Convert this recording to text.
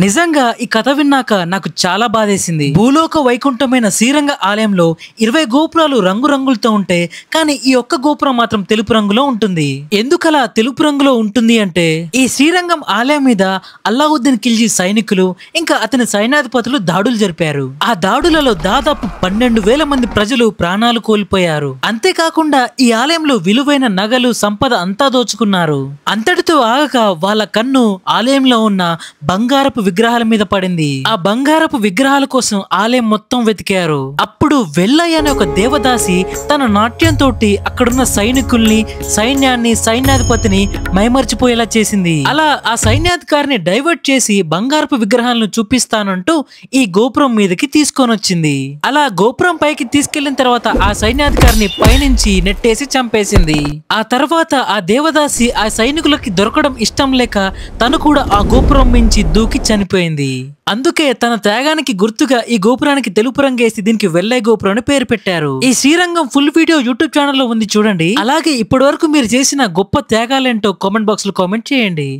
నిజంగా ఈ కథ విన్నాక నాకు చాలా బాధేసింది. భూలోక వైకుంఠమైన శ్రీరంగ ఆలయంలో 20 గోపురాలు రంగురంగులతో ఉంటే కానీ ఈ ఒక్క గోపురం మాత్రం తెలుపు రంగులో ఉంటుంది. ఎందుకలా తెలుపు రంగులో ఉంటుంది అంటే ఈ శ్రీరంగం ఆలయం మీద అల్లావుద్దీన్ ఖిల్జీ సైనికులు ఇంకా అతని సైన్యాధిపతులు దాడులు జరిపారు. ఆ దాడులలో దాదాపు 12,000 మంది ప్రజలు ప్రాణాలు కోల్పోయారు. అంతేకాకుండా ఈ ఆలయంలో విలువైన నగలు సంపద అంతా దోచుకున్నారు. అంతటితో ఆగక వాళ్ళ కన్ను ఆలయంలో ఉన్న బంగారపు విగ్రహాల మీద పడింది. ఆ బంగారపు విగ్రహాల కోసం ఆలయం మొత్తం వెతికారు. అప్పుడు వెల్లయ్య అనే ఒక దేవదాసి తన నాట్యంతో అక్కడున్న సైనికుల్ని, సైన్యాన్ని, సైన్యాధిపతిని మైమర్చిపోయేలా చేసింది. అలా ఆ సైన్యాధికారిని డైవర్ట్ చేసి బంగారపు విగ్రహాలను చూపిస్తానంటూ ఈ గోపురం మీదకి తీసుకొని వచ్చింది. అలా గోపురం పైకి తీసుకెళ్లిన తర్వాత ఆ సైన్యాధికారిని పైనుంచి నెట్టేసి చంపేసింది. ఆ తర్వాత ఆ దేవదాసి ఆ సైనికులకి దొరకడం ఇష్టం లేక తను కూడా ఆ గోపురం మించి దూకి చనిపోయింది. అందుకే తన త్యాగానికి గుర్తుగా ఈ గోపురానికి తెలుపు రంగేసి దీనికి వెల్లయ్య గోపురం అని పేరు పెట్టారు. ఈ శ్రీరంగం ఫుల్ వీడియో యూట్యూబ్ ఛానల్లో ఉంది చూడండి. అలాగే ఇప్పటి వరకు మీరు చేసిన గొప్ప త్యాగాలేంటో కామెంట్ బాక్స్ లో కామెంట్ చేయండి.